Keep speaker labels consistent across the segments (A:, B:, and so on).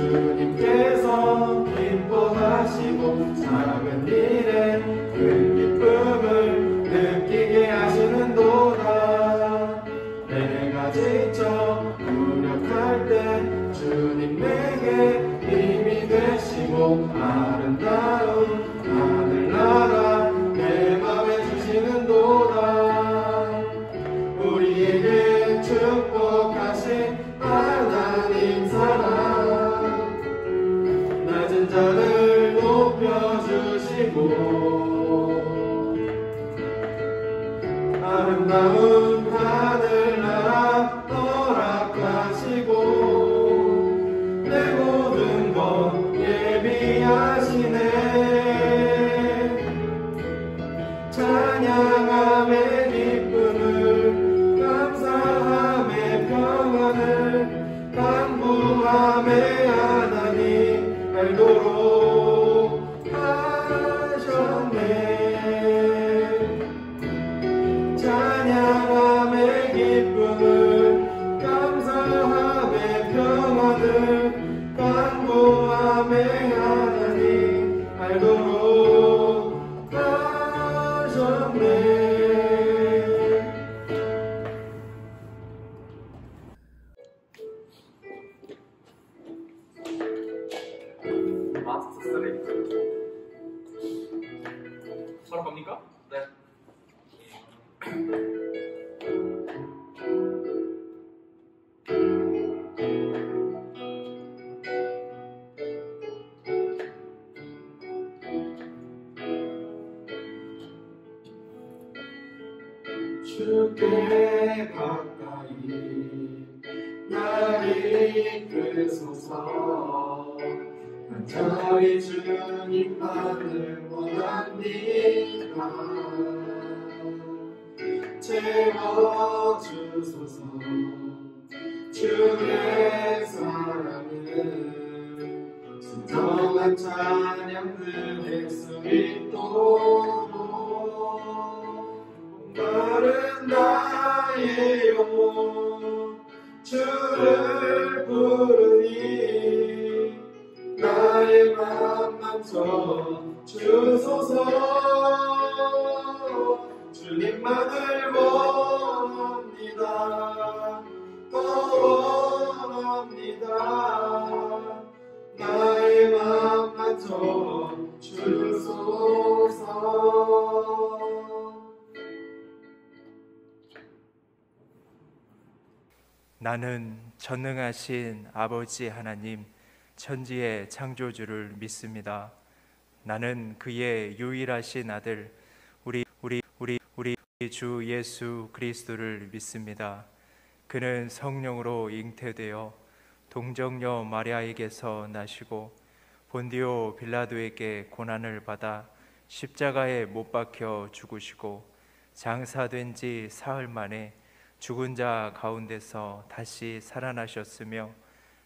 A: 주님께서 기뻐하시고 작은 일에 큰 기쁨을 느끼게 하시는도다. 내가 지쳐 무력할 때 주님 내게 힘이 되시고 아름다운 하늘나라 내 맘에 주시는도다. 우리에게 축복하신 하나님 사랑 낮은 자를 높여주시고 아름다운 하늘나라 허락하시고 내 모든 것 예비하시네. 찬양함의 기쁨을 감사함의 평안을 간구함의 하나님 알도록 하셨네. 찬양함의 기쁨을 감사함의 평안을 간구함의 하나님 알도록 하셨네. 마스터 3 바로 갑니까? 네. 주께 가까이 날 이끌소서. 간절히 주님만을 원합니다. 채워주소서. 주의 사랑을 진정한 찬양 드릴 수 있도록 마른 나의 영혼 주를 부르니 나의 맘 감춰 주소서. 주님만을 원합니다. 더 원합니다. 나의 맘 감춰 주소서.
B: 나는 전능하신 아버지 하나님 천지의 창조주를 믿습니다. 나는 그의 유일하신 아들 우리 주 예수 그리스도를 믿습니다. 그는 성령으로 잉태되어 동정녀 마리아에게서 나시고 본디오 빌라도에게 고난을 받아 십자가에 못 박혀 죽으시고 장사된 지 사흘 만에 죽은 자 가운데서 다시 살아나셨으며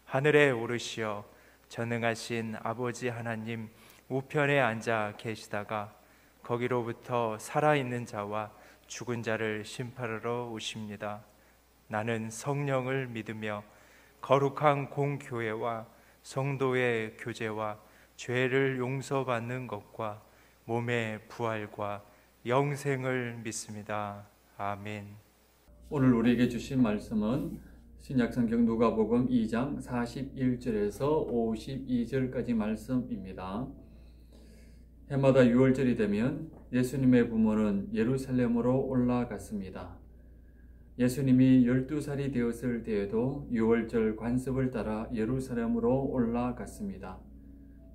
B: 하늘에 오르시어 전능하신 아버지 하나님 우편에 앉아 계시다가 거기로부터 살아있는 자와 죽은 자를 심판하러 오십니다. 나는 성령을 믿으며 거룩한 공교회와 성도의 교제와 죄를 용서받는 것과 몸의 부활과 영생을 믿습니다. 아멘.
C: 오늘 우리에게 주신 말씀은 신약성경 누가복음 2장 41절에서 52절까지 말씀입니다. 해마다 6월절이 되면 예수님의 부모는 예루살렘으로 올라갔습니다. 예수님이 12살이 되었을 때에도 6월절 관습을 따라 예루살렘으로 올라갔습니다.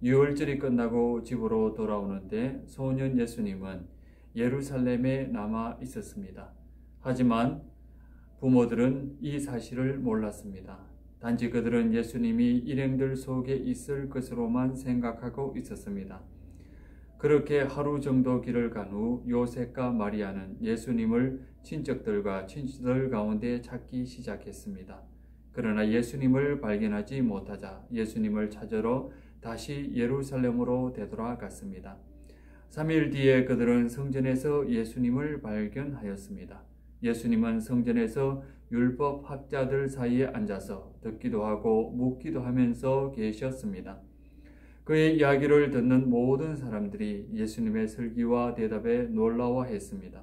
C: 6월절이 끝나고 집으로 돌아오는데 소년 예수님은 예루살렘에 남아 있었습니다. 하지만 부모들은 이 사실을 몰랐습니다. 단지 그들은 예수님이 일행들 속에 있을 것으로만 생각하고 있었습니다. 그렇게 하루 정도 길을 간 후 요셉과 마리아는 예수님을 친척들과 친지들 가운데 찾기 시작했습니다. 그러나 예수님을 발견하지 못하자 예수님을 찾으러 다시 예루살렘으로 되돌아갔습니다. 3일 뒤에 그들은 성전에서 예수님을 발견하였습니다. 예수님은 성전에서 율법 학자들 사이에 앉아서 듣기도 하고 묻기도 하면서 계셨습니다. 그의 이야기를 듣는 모든 사람들이 예수님의 설교와 대답에 놀라워했습니다.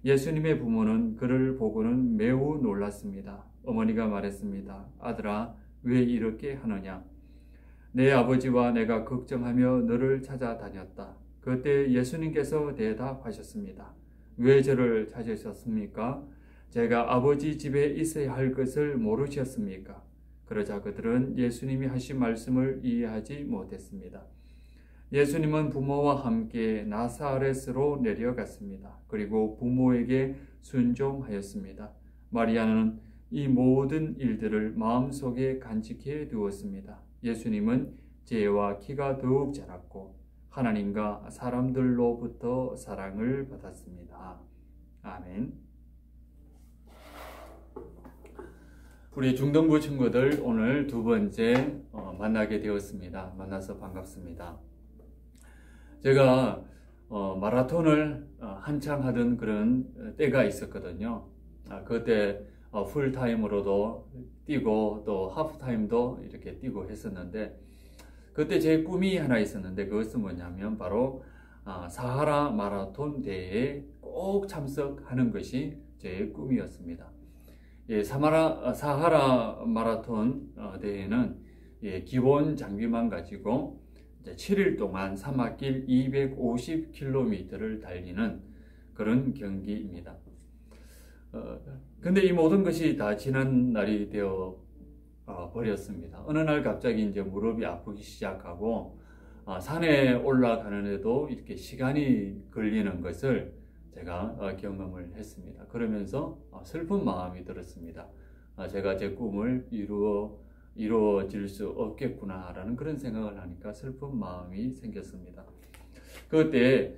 C: 예수님의 부모는 그를 보고는 매우 놀랐습니다. 어머니가 말했습니다. 아들아, 왜 이렇게 하느냐? 내 아버지와 내가 걱정하며 너를 찾아다녔다. 그때 예수님께서 대답하셨습니다. 왜 저를 찾으셨습니까? 제가 아버지 집에 있어야 할 것을 모르셨습니까? 그러자 그들은 예수님이 하신 말씀을 이해하지 못했습니다. 예수님은 부모와 함께 나사렛으로 내려갔습니다. 그리고 부모에게 순종하였습니다. 마리아는 이 모든 일들을 마음속에 간직해 두었습니다. 예수님은 재와 키가 더욱 자랐고 하나님과 사람들로부터 사랑을 받았습니다. 아멘. 우리 중등부 친구들 오늘 두 번째 만나게 되었습니다. 만나서 반갑습니다. 제가 마라톤을 한창 하던 그런 때가 있었거든요. 그때 풀타임으로도 뛰고 또 하프타임도 이렇게 뛰고 했었는데, 그때 제 꿈이 하나 있었는데 그것은 뭐냐면 바로 사하라 마라톤 대회에 꼭 참석하는 것이 제 꿈이었습니다. 사하라 마라톤 대회는 기본 장비만 가지고 7일 동안 사막길 250km를 달리는 그런 경기입니다. 근데 이 모든 것이 다 지난 날이 되어 버렸습니다. 어느 날 갑자기 이제 무릎이 아프기 시작하고 산에 올라가는데도 이렇게 시간이 걸리는 것을 제가 경험을 했습니다. 그러면서 슬픈 마음이 들었습니다. 제가 제 꿈을 이루어질 수 없겠구나라는 그런 생각을 하니까 슬픈 마음이 생겼습니다. 그때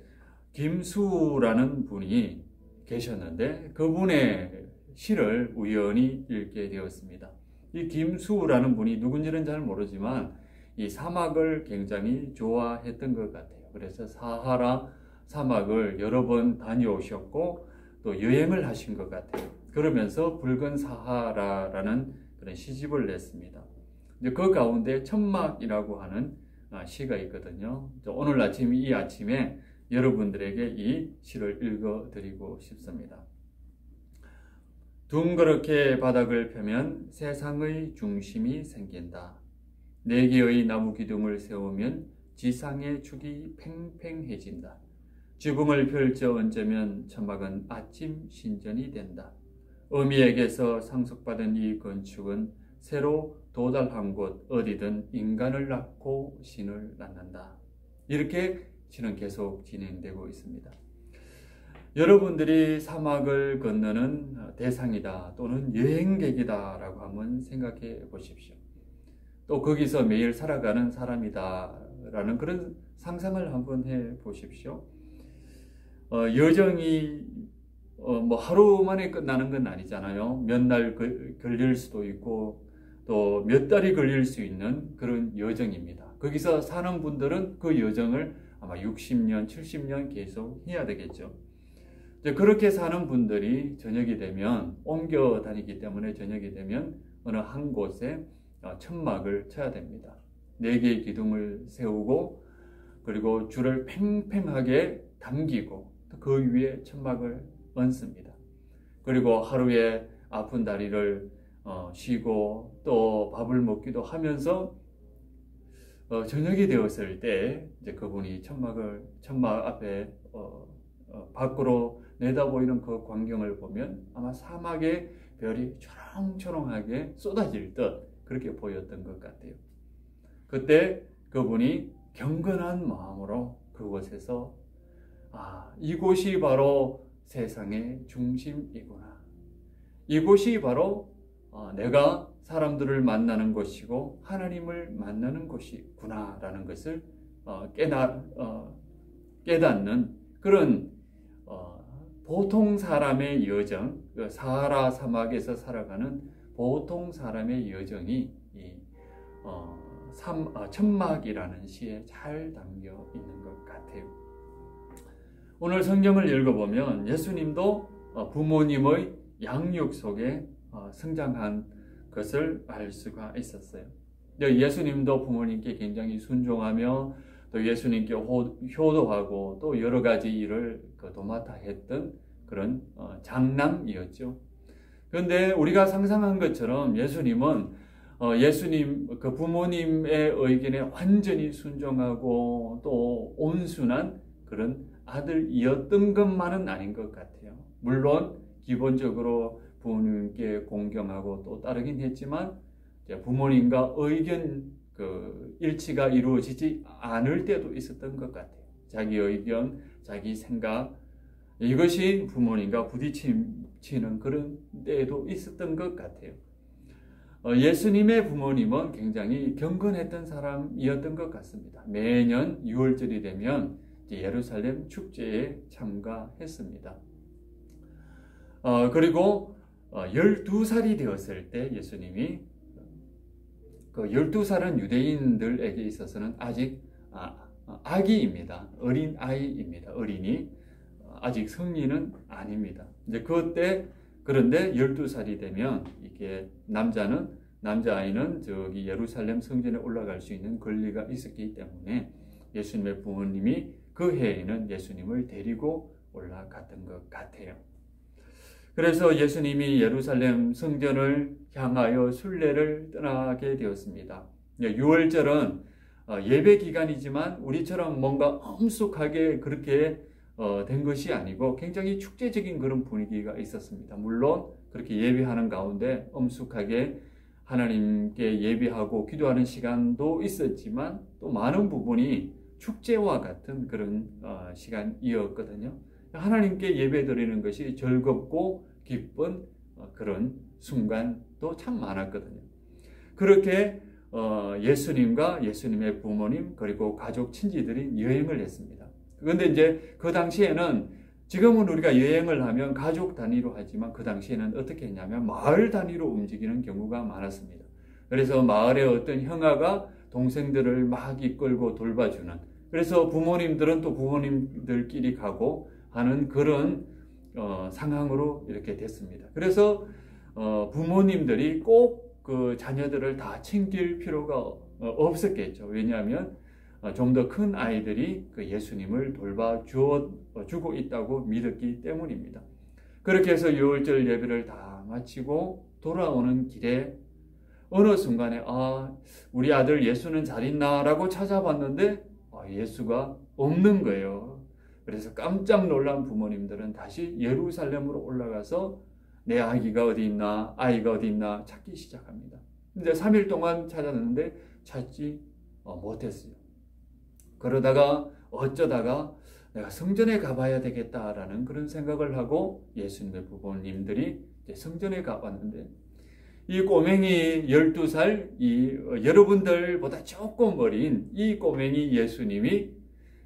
C: 김수라는 분이 계셨는데 그분의 시를 우연히 읽게 되었습니다. 이 김수라는 분이 누군지는 잘 모르지만 이 사막을 굉장히 좋아했던 것 같아요. 그래서 사하라 사막을 여러 번 다녀오셨고 또 여행을 하신 것 같아요. 그러면서 붉은 사하라라는 그런 시집을 냈습니다. 이제 그 가운데 천막이라고 하는 시가 있거든요. 오늘 아침 이 아침에 여러분들에게 이 시를 읽어드리고 싶습니다. 둥그렇게 바닥을 펴면 세상의 중심이 생긴다. 4개의 나무 기둥을 세우면 지상의 축이 팽팽해진다. 지붕을 펼쳐 얹으면 천막은 아침 신전이 된다. 어미에게서 상속받은 이 건축은 새로 도달한 곳 어디든 인간을 낳고 신을 낳는다. 이렇게 시는 계속 진행되고 있습니다. 여러분들이 사막을 건너는 대상이다 또는 여행객이다 라고 한번 생각해 보십시오. 또 거기서 매일 살아가는 사람이다 라는 그런 상상을 한번 해 보십시오. 여정이 뭐 하루 만에 끝나는 건 아니잖아요. 몇 날 걸릴 수도 있고 또 몇 달이 걸릴 수 있는 그런 여정입니다. 거기서 사는 분들은 그 여정을 아마 60년, 70년 계속 해야 되겠죠. 이제 그렇게 사는 분들이 저녁이 되면 옮겨 다니기 때문에 저녁이 되면 어느 한 곳에 천막을 쳐야 됩니다. 4개의 기둥을 세우고 그리고 줄을 팽팽하게 당기고 그 위에 천막을 얹습니다. 그리고 하루에 아픈 다리를 쉬고 또 밥을 먹기도 하면서 저녁이 되었을 때 이제 그분이 천막 앞에 밖으로 내다보이는 그 광경을 보면 아마 사막의 별이 초롱초롱하게 쏟아질 듯 그렇게 보였던 것 같아요. 그때 그분이 경건한 마음으로 그곳에서 이곳이 바로 세상의 중심이구나. 이곳이 바로 내가 사람들을 만나는 곳이고 하나님을 만나는 곳이구나 라는 것을 깨닫는 그런 보통 사람의 여정, 사하라 사막에서 살아가는 보통 사람의 여정이 이 천막이라는 시에 잘 담겨 있는 것 같아요. 오늘 성경을 읽어보면 예수님도 부모님의 양육 속에 성장한 것을 알 수가 있었어요. 예수님도 부모님께 굉장히 순종하며 또 예수님께 효도하고 또 여러 가지 일을 도맡아 했던 그런 장남이었죠. 그런데 우리가 상상한 것처럼 예수님은 예수님 그 부모님의 의견에 완전히 순종하고 또 온순한 그런 아들이었던 것만은 아닌 것 같아요. 물론 기본적으로 부모님께 공경하고 또 따르긴 했지만 부모님과 의견 일치가 이루어지지 않을 때도 있었던 것 같아요. 자기 의견, 자기 생각 이것이 부모님과 부딪히는 그런 때도 있었던 것 같아요. 예수님의 부모님은 굉장히 경건했던 사람이었던 것 같습니다. 매년 6월절이 되면 예루살렘 축제에 참가했습니다. 그리고 12살이 되었을 때 예수님이 12살은 유대인들에게 있어서는 아직 아기입니다. 어린 아이입니다. 어린이. 아직 성인은 아닙니다. 이제 그때 그런데 12살이 되면 이게 남자아이는 저기 예루살렘 성전에 올라갈 수 있는 권리가 있었기 때문에 예수님의 부모님이 그 해에는 예수님을 데리고 올라갔던 것 같아요. 그래서 예수님이 예루살렘 성전을 향하여 순례를 떠나게 되었습니다. 6월절은 예배 기간이지만 우리처럼 뭔가 엄숙하게 그렇게 된 것이 아니고 굉장히 축제적인 그런 분위기가 있었습니다. 물론 그렇게 예배하는 가운데 엄숙하게 하나님께 예배하고 기도하는 시간도 있었지만 또 많은 부분이 축제와 같은 그런 시간이었거든요. 하나님께 예배드리는 것이 즐겁고 기쁜 그런 순간도 참 많았거든요. 그렇게 예수님과 예수님의 부모님 그리고 가족 친지들이 여행을 했습니다. 그런데 이제 그 당시에는 지금은 우리가 여행을 하면 가족 단위로 하지만 그 당시에는 어떻게 했냐면 마을 단위로 움직이는 경우가 많았습니다. 그래서 마을의 어떤 형아가 동생들을 막 이끌고 돌봐주는, 그래서 부모님들은 또 부모님들끼리 가고 하는 그런 상황으로 이렇게 됐습니다. 그래서 부모님들이 꼭 그 자녀들을 다 챙길 필요가 없었겠죠. 왜냐하면 좀 더 큰 아이들이 그 예수님을 돌봐주고 있다고 믿었기 때문입니다. 그렇게 해서 6월절 예배를 다 마치고 돌아오는 길에 어느 순간에 우리 아들 예수는 잘 있나? 라고 찾아봤는데 예수가 없는 거예요. 그래서 깜짝 놀란 부모님들은 다시 예루살렘으로 올라가서 내 아기가 어디 있나? 아이가 어디 있나? 찾기 시작합니다. 근데 3일 동안 찾았는데 찾지 못했어요. 그러다가 어쩌다가 내가 성전에 가봐야 되겠다라는 그런 생각을 하고 예수님의 부모님들이 성전에 가봤는데 이 꼬맹이 12살 여러분들보다 조금 어린 이 꼬맹이 예수님이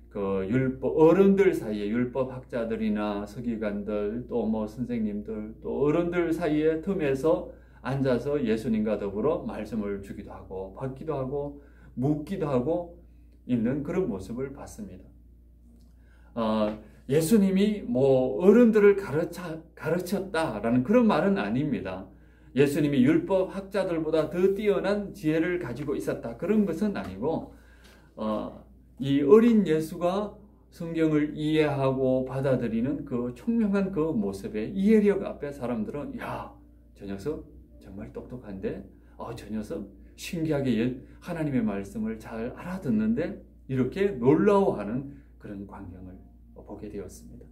C: 그 율법 어른들 사이에 율법 학자들이나 서기관들 또 뭐 선생님들 또 어른들 사이에 틈에서 앉아서 예수님과 더불어 말씀을 주기도 하고 받기도 하고 묻기도 하고 있는 그런 모습을 봤습니다. 예수님이 뭐 어른들을 가르쳤다라는 그런 말은 아닙니다. 예수님이 율법 학자들보다 더 뛰어난 지혜를 가지고 있었다 그런 것은 아니고 이 어린 예수가 성경을 이해하고 받아들이는 그 총명한 그 모습에 이해력 앞에 사람들은 저 녀석 정말 똑똑한데 저 녀석 신기하게 하나님의 말씀을 잘 알아듣는데 이렇게 놀라워하는 그런 광경을 보게 되었습니다.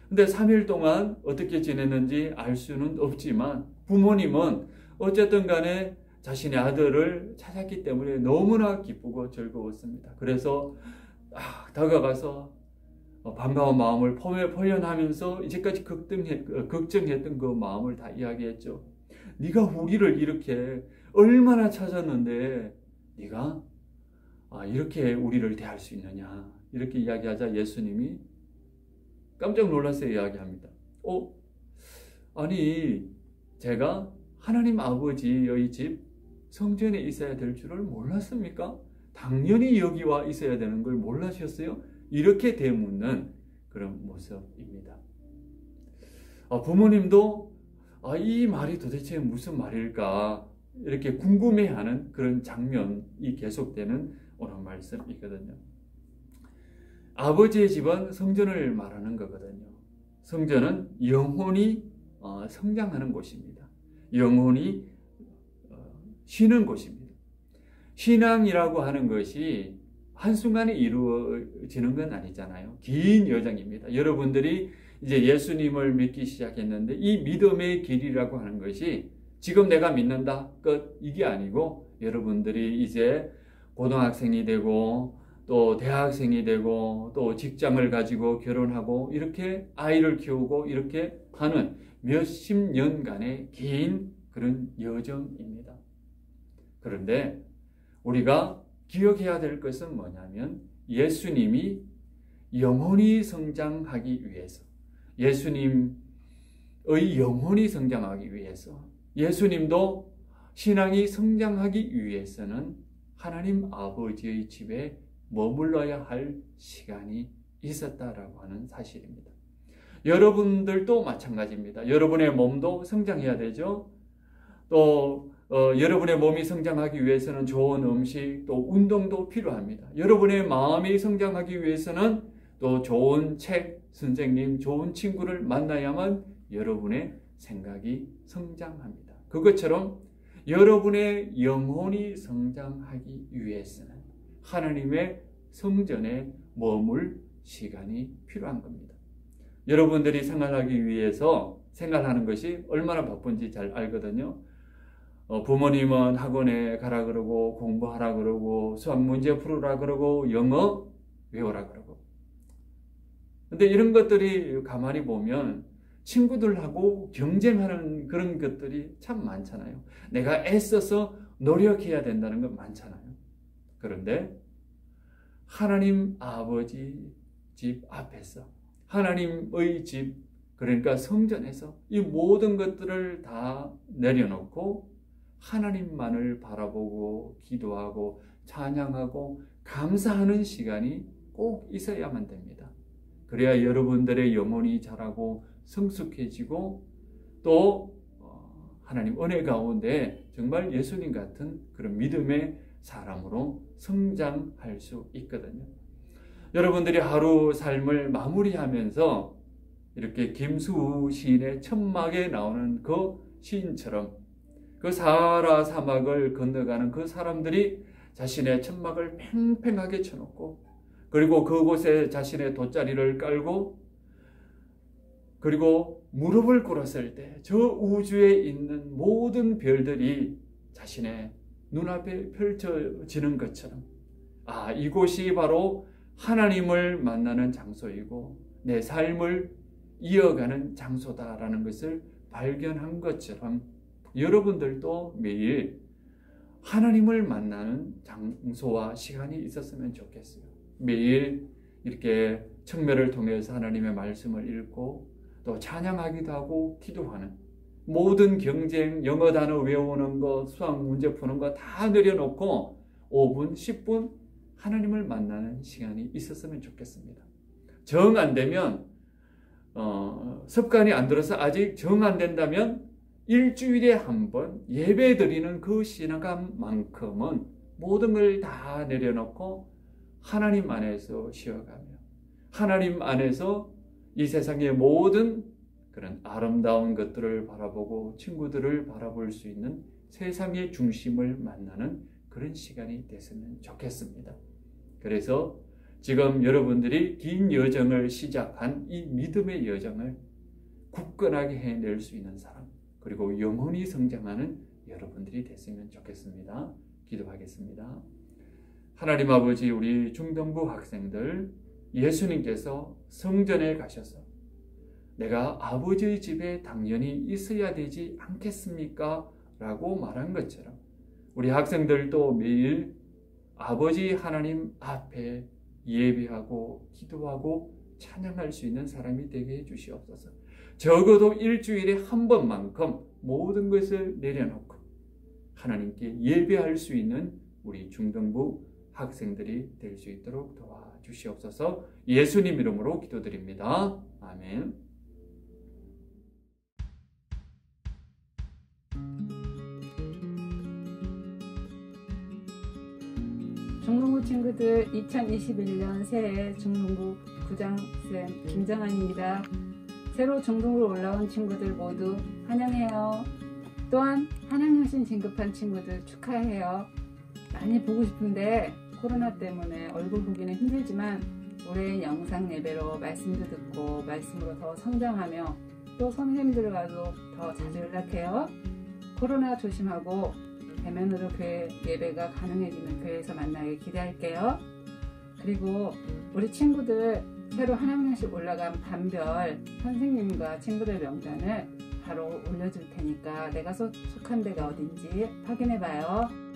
C: 근데 3일 동안 어떻게 지냈는지 알 수는 없지만 부모님은 어쨌든 간에 자신의 아들을 찾았기 때문에 너무나 기쁘고 즐거웠습니다. 그래서 다가가서 반가운 마음을 표현하면서 이제까지 걱정했던 그 마음을 다 이야기했죠. 네가 우리를 이렇게 얼마나 찾았는데 네가 이렇게 우리를 대할 수 있느냐 이렇게 이야기하자 예수님이 깜짝 놀라서 이야기합니다. 아니 제가 하나님 아버지의 집 성전에 있어야 될 줄을 몰랐습니까? 당연히 여기 와 있어야 되는 걸 몰라셨어요? 이렇게 되묻는 그런 모습입니다. 부모님도 이 말이 도대체 무슨 말일까 이렇게 궁금해하는 그런 장면이 계속되는 오늘 말씀이거든요. 아버지의 집은 성전을 말하는 거거든요. 성전은 영혼이 성장하는 곳입니다. 영혼이 쉬는 곳입니다. 신앙이라고 하는 것이 한순간에 이루어지는 건 아니잖아요. 긴 여정입니다. 여러분들이 이제 예수님을 믿기 시작했는데 이 믿음의 길이라고 하는 것이 지금 내가 믿는다 끝 이게 아니고 여러분들이 이제 고등학생이 되고 또 대학생이 되고 또 직장을 가지고 결혼하고 이렇게 아이를 키우고 이렇게 하는 몇십 년간의 긴 그런 여정입니다. 그런데 우리가 기억해야 될 것은 뭐냐면 예수님이 영혼이 성장하기 위해서 예수님의 영혼이 성장하기 위해서 예수님도 신앙이 성장하기 위해서는 하나님 아버지의 집에 머물러야 할 시간이 있었다라고 하는 사실입니다. 여러분들도 마찬가지입니다. 여러분의 몸도 성장해야 되죠. 또 여러분의 몸이 성장하기 위해서는 좋은 음식, 또 운동도 필요합니다. 여러분의 마음이 성장하기 위해서는 또 좋은 책, 선생님, 좋은 친구를 만나야만 여러분의 생각이 성장합니다. 그것처럼 여러분의 영혼이 성장하기 위해서는 하나님의 성전에 머물 시간이 필요한 겁니다. 여러분들이 생활하기 위해서 생활하는 것이 얼마나 바쁜지 잘 알거든요. 부모님은 학원에 가라 그러고 공부하라 그러고 수학 문제 풀으라 그러고 영어 외우라 그러고. 근데 이런 것들이 가만히 보면 친구들하고 경쟁하는 그런 것들이 참 많잖아요. 내가 애써서 노력해야 된다는 건 많잖아요. 그런데 하나님 아버지 집 앞에서 하나님의 집 그러니까 성전에서 이 모든 것들을 다 내려놓고 하나님만을 바라보고 기도하고 찬양하고 감사하는 시간이 꼭 있어야만 됩니다. 그래야 여러분들의 영혼이 자라고 성숙해지고 또 하나님 은혜 가운데 정말 예수님 같은 그런 믿음의 사람으로 성장할 수 있거든요. 여러분들이 하루 삶을 마무리하면서 이렇게 김수우 시인의 천막에 나오는 그 시인처럼 그 사하라 사막을 건너가는 그 사람들이 자신의 천막을 팽팽하게 쳐놓고 그리고 그곳에 자신의 돗자리를 깔고 그리고 무릎을 꿇었을 때 저 우주에 있는 모든 별들이 자신의 눈앞에 펼쳐지는 것처럼 이곳이 바로 하나님을 만나는 장소이고 내 삶을 이어가는 장소다라는 것을 발견한 것처럼 여러분들도 매일 하나님을 만나는 장소와 시간이 있었으면 좋겠어요. 매일 이렇게 청매를 통해서 하나님의 말씀을 읽고 또 찬양하기도 하고 기도하는 모든 경쟁, 영어 단어 외우는 거, 수학 문제 푸는 거 다 내려놓고 5분, 10분 하나님을 만나는 시간이 있었으면 좋겠습니다. 정 안 되면 습관이 안 들어서 아직 정 안 된다면 일주일에 한 번 예배 드리는 그 시간만큼은 모든 걸 다 내려놓고 하나님 안에서 쉬어가며 하나님 안에서 이 세상의 모든 그런 아름다운 것들을 바라보고 친구들을 바라볼 수 있는 세상의 중심을 만나는 그런 시간이 됐으면 좋겠습니다. 그래서 지금 여러분들이 긴 여정을 시작한 이 믿음의 여정을 굳건하게 해낼 수 있는 사람 그리고 영혼이 성장하는 여러분들이 됐으면 좋겠습니다. 기도하겠습니다. 하나님 아버지 우리 중등부 학생들 예수님께서 성전에 가셔서 내가 아버지의 집에 당연히 있어야 되지 않겠습니까? 라고 말한 것처럼 우리 학생들도 매일 아버지 하나님 앞에 예배하고 기도하고 찬양할 수 있는 사람이 되게 해주시옵소서. 적어도 일주일에 한 번만큼 모든 것을 내려놓고 하나님께 예배할 수 있는 우리 중등부 학생들이 될 수 있도록 도와주시옵소서. 예수님 이름으로 기도드립니다. 아멘.
D: 중동부 친구들, 2021년 새해 중동부 부장쌤 김정환입니다. 새로 중동부로 올라온 친구들 모두 환영해요. 또한 한양여신 진급한 친구들 축하해요. 많이 보고 싶은데 코로나 때문에 얼굴 보기는 힘들지만 올해 영상 예배로 말씀도 듣고 말씀으로 더 성장하며 또 선생님들과도 더 자주 연락해요. 코로나 조심하고 대면으로 교회 예배가 가능해지는 교회에서 만나길 기대할게요. 그리고 우리 친구들 새로 한양여신 올라간 반별 선생님과 친구들 명단을 바로 올려줄 테니까 내가 속한 데가 어딘지 확인해봐요.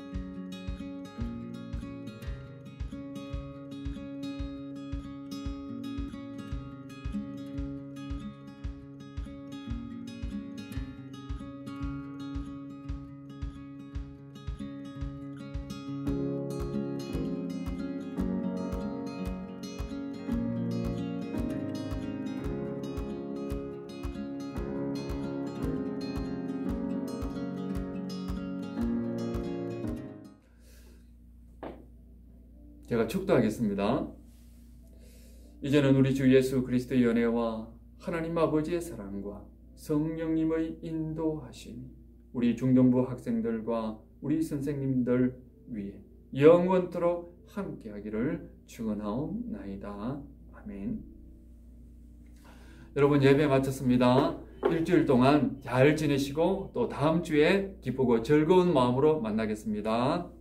C: 제가 축도하겠습니다. 이제는 우리 주 예수 그리스도의 연애와 하나님 아버지의 사랑과 성령님의 인도하심이 우리 중동부 학생들과 우리 선생님들 위해 영원토록 함께하기를 축원하옵나이다. 아멘. 여러분, 예배 마쳤습니다. 일주일 동안 잘 지내시고 또 다음 주에 기쁘고 즐거운 마음으로 만나겠습니다.